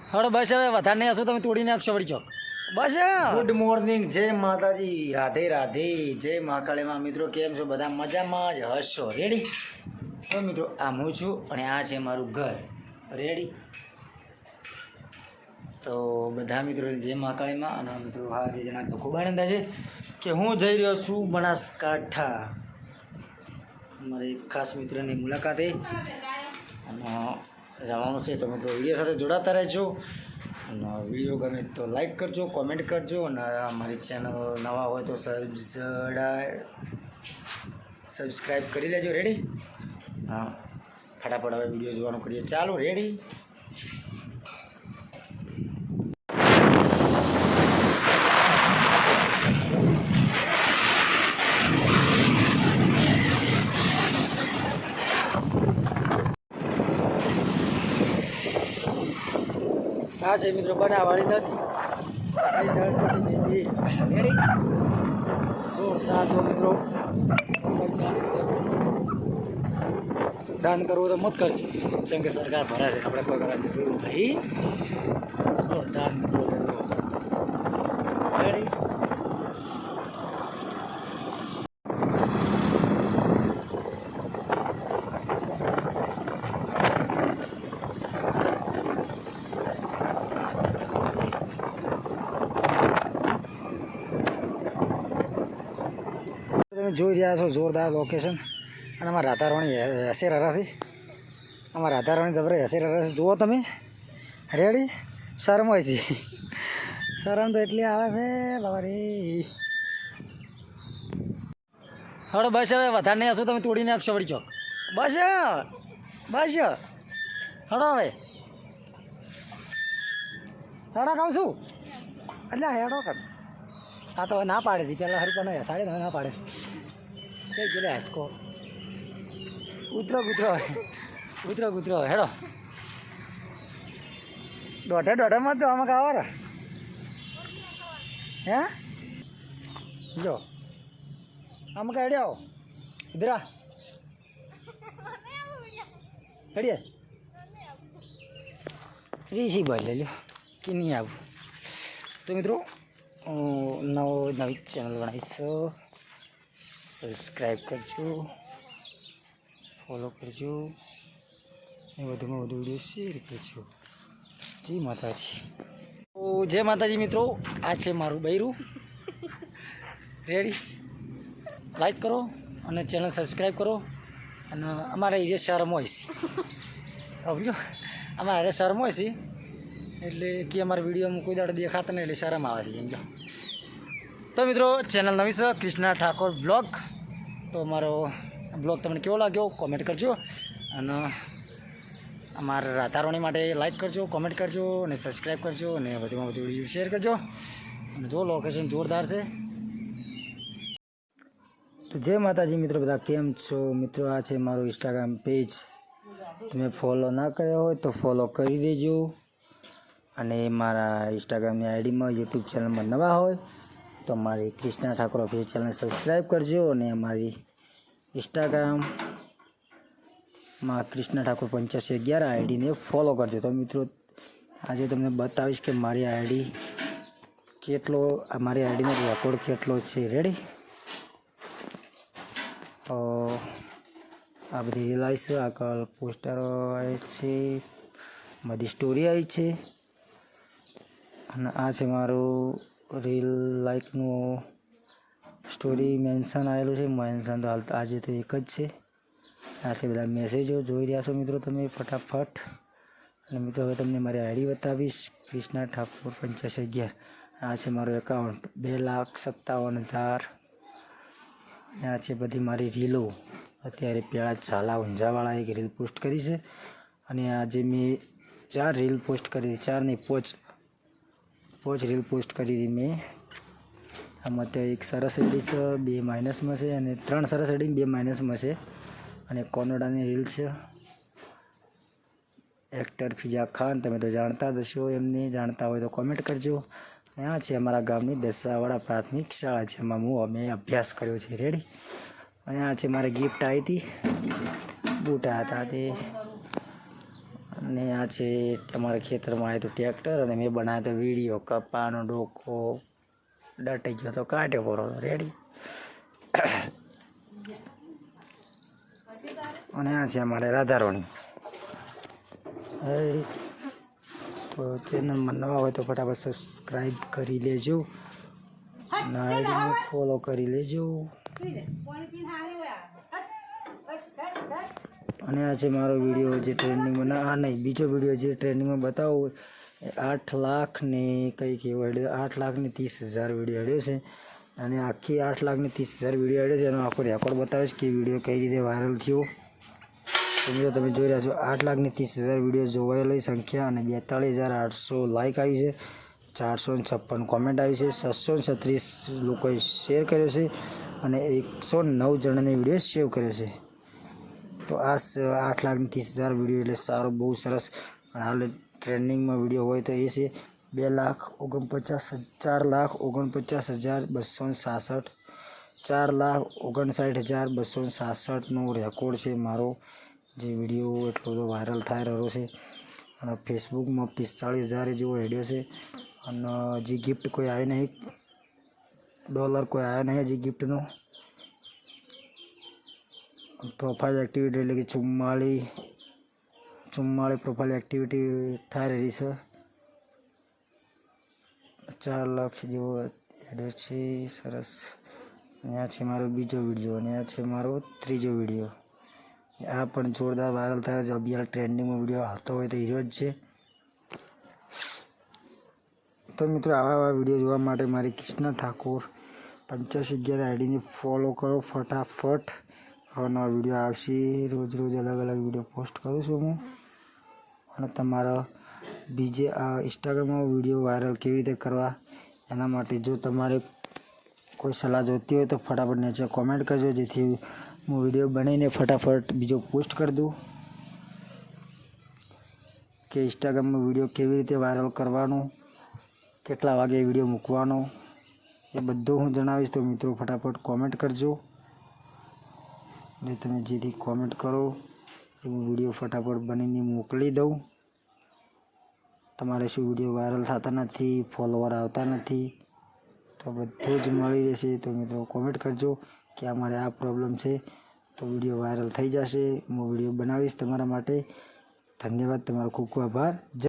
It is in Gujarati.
હળો બસ હવે વધારે નહીં હશો તમે તોડી નાખશો વળી ચોક બસ ગુડ મોર્નિંગ જય માતાજી રાધે રાધે જય મહાકાળીમાં મિત્રો કેમ છો બધા મજામાં જ હશો રેડી તો મિત્રો આ હું છું અને આ છે મારું ઘર રેડી તો બધા મિત્રો જય મહાકાળીમાં અને મિત્રો હા જે જણા ખૂબ આનંદ છે કે હું જઈ રહ્યો છું બનાસકાંઠા મારા એક ખાસ મિત્રની મુલાકાતે અને જવાનું છે તો મિત્રો વિડીયો સાથે જોડાતા રહેજો અને વિડીયો ગમે તો લાઈક કરજો કોમેન્ટ કરજો અને અમારી ચેનલ નવા હોય તો સબસ્ક્રાઈબ કરી લેજો રેડી હા ફટાફટ હવે વિડીયો જોવાનું કરીએ ચાલો રેડી આ છે મિત્રો બનાવવાળી નથી રેડી જોરદાર જો મિત્રો દાન કરવું તો મત કરજો જેમ કે સરકાર ભરે છે આપણે કોઈ કરવા જરૂર નહીં જોરદાર મિત્રો રેડી તમે જોઈ રહ્યા છો જોરદાર લોકેશન અને અમારા રાધારાણી હસે રરાસી અમારા રાધારાણી જબરે હસે રરાસી જુઓ તમે રેડી શરમ હોય છે શરમ તો એટલી આવે છે બાબા રે હળો બસ હવે વધારે નહીં હશો તમે તોડી નાખશો વળી ચોક બસ બસ હળો હવે હળો કહું છું એટલે હેડો કર હા તો ના પાડે છે પહેલાં હરી પણ સાડે ના પાડે છે ગયેલે હેસકો ઉતરો હેડો દોઢે તો આમાં કાવા હે જો આમાં કા હેડ્યા ઇધરા હેડીએ રીસી બોલ લઈ લો કે નહીં આવું તો મિત્રો નવી ચેનલ બનાવીશો સબસ્ક્રાઈબ કરજો ફોલો કરજો એ વધુમાં વધુ વિડીયો શેર કરજો જય માતાજી તો જય માતાજી મિત્રો આ છે મારું બૈરું રેડી લાઈક કરો અને ચેનલ સબસ્ક્રાઈબ કરો અને અમારે જે શરમ હોય છે સમજો અમારે શરમ હોય છે એટલે કે અમારા વિડીયોમાં કોઈ દાડો દેખાતા નહીં એટલે શરમ આવે છે સમજો તો મિત્રો ચેનલ નવી છે કૃષ્ણા ઠાકોર બ્લોગ તો મારો બ્લોગ તમને કેવો લાગ્યો કોમેન્ટ કરજો અને અમારા રાધારાણી માટે લાઈક કરજો કોમેન્ટ કરજો અને સબસ્ક્રાઈબ કરજો અને વધુમાં વધુ વિડીયો શેર કરજો અને જો લોકેશન જોરદાર છે તો જય માતાજી મિત્રો બધા કેમ છો મિત્રો આ છે મારું ઇન્સ્ટાગ્રામ પેજ તમે ફોલો ના કર્યો હોય તો ફોલો કરી દેજો અને મારા ઇન્સ્ટાગ્રામની આઈડીમાં યુટ્યુબ ચેનલમાં નવા હોય તો મારી Krishna Thakor official channel subscribe કરજો અને અમારી ઇન્સ્ટાગ્રામમાં કૃષ્ણા ઠાકોર 8511 આઈડીને ફોલો કરજો તો મિત્રો આજે તમને બતાવીશ કે મારી આઈડીનો રેકોર્ડ કેટલો છે રેડી આ બધી રીલ આવી છે આગળ પોસ્ટરો આવે છે બધી સ્ટોરી આવી છે અને આ છે મારું રીલ લાઈકનું સ્ટોરી મેન્શન આવેલું છે મેન્શન તો હાલ આજે તો એક જ છે આ છે બધા મેસેજો જોઈ રહ્યા છો મિત્રો તમે ફટાફટ અને મિત્રો હવે તમને મારી આઈડી બતાવીશ કૃષ્ણા ઠાકોર 8511 આ છે મારું એકાઉન્ટ 2,57,000 અને આ છે બધી મારી રીલો અત્યારે પેલા ઝાલા ઊંઝાવાળા એક રીલ પોસ્ટ કરી છે અને આજે મેં 4 રીલ પોસ્ટ કરી 4 નહીં 5 રીલ પોસ્ટ કરી હતી મેં આમાં તો એક સરસ એડી છે 2 માઇનસમાં છે અને 3 સરસ એડી 2 માઇનસમાં છે અને કોનોડાની રીલ છે એક્ટર ફિઝા ખાન તમે તો જાણતા જ હશો એમને જાણતા હોય તો કોમેન્ટ કરજો આ છે અમારા ગામની દસાવાડા પ્રાથમિક શાળા જેમાં અમે અભ્યાસ કર્યો છે રેડી અને આ છે મારે ગિફ્ટ આવી હતી બૂટ આવ્યા હતા તે અને આ છે અમારા ખેતરમાં આવ્યું તો ટ્રેક્ટર અને મેં બનાવ્યો તો વિડીયો કપાનો ડોકો ડટી ગયો તો કાઢ્યો પડો રેડી. અને આ છે અમારે રાધારોણી રેડી. તો ચેનલમાં નવા હોય તો ફટાફટ સબસ્ક્રાઈબ કરી લેજો અને આઈડીને ફોલો કરી લેજો. અને આ છે મારો વિડીયો જે ટ્રેન્ડિંગમાં આ નહીં બીજો વિડીયો જે ટ્રેન્ડિંગમાં બતાવો 8 લાખ ને કંઈક એવો હેડ્યો 8,30,000 વિડીયો હેડ્યો છે. અને આખી 8,30,000 વિડીયો હેડ્યો છે એનો આખો રેકોર્ડ બતાવીશ કે વિડીયો કઈ રીતે વાયરલ થયો. તો મિત્રો તમે જોઈ રહ્યા છો 8,30,000 વિડીયો જોવાયેલી સંખ્યા અને 42,800 લાઇક આવી છે, 456 કોમેન્ટ આવી છે, 636 લોકોએ શેર કર્યો છે અને 109 જણાને વિડીયો સેવ કર્યો છે. તો આ 8,30,000 વિડીયો એટલે સારો બહુ સરસ. અને હાલ ટ્રેન્ડિંગમાં વિડીયો હોય તો એ છે 4,49,266 4,59,266નો રેકોર્ડ છે મારો, જે વિડીયો એટલો બધો વાયરલ થઈ રહ્યો છે. અને ફેસબુકમાં 45,000 જેવો હેડ્યો છે. અને જે ગિફ્ટ કોઈ આવી નહીં, ડોલર કોઈ આવ્યા નહીં હજી ગિફ્ટનો. પ્રોફાઇલ એક્ટિવિટી એટલે કે 44 પ્રોફાઇલ એક્ટિવિટી થઈ રહી છે. 4 લાખ જેવો હેડ્યો છે, સરસ. અને આ છે મારો બીજો વિડીયો અને આ છે મારો ત્રીજો વિડીયો. આ પણ જોરદાર વાયરલ થયો છે. અભી હાલ ટ્રેન્ડિંગમાં વિડીયો આવતો હોય તો હીરો જ છે. તો મિત્રો આવા વિડીયો જોવા માટે મારી કૃષ્ણ ઠાકોર 8511 આઈડીને ફોલો કરો ફટાફટ. હવે નવા વિડીયો આવશે, રોજ અલગ અલગ વિડીયો પોસ્ટ કરું છું હું. અને તમારા બીજે આ ઇન્સ્ટાગ્રામમાં વિડીયો વાયરલ કેવી રીતે કરવા એના માટે જો તમારે કોઈ સલાહ જોઈતી હોય તો ફટાફટ નીચે કોમેન્ટ કરજો, જેથી હું વિડીયો બનાવીને ફટાફટ બીજો પોસ્ટ કરી દઉં. કે ઇન્સ્ટાગ્રામમાં વિડીયો કેવી રીતે વાયરલ કરવાનો, કેટલા વાગે વિડીયો મૂકવાનો એ બધું હું જણાવીશ. તો મિત્રો ફટાફટ કોમેન્ટ કરજો. એટલે તમે જેથી કોમેન્ટ કરો એ હું વિડીયો ફટાફટ બનીને મોકલી દઉં. તમારે શું વિડીયો વાયરલ થતા નથી, ફોલોવર આવતા નથી, તો બધું જ મળી રહેશે. તો મિત્રો કોમેન્ટ કરજો કે અમારે આ પ્રોબ્લેમ છે, તો વિડીયો વાયરલ થઈ જશે. હું વિડીયો બનાવીશ તમારા માટે. ધન્યવાદ, તમારો ખૂબ ખૂબ આભાર.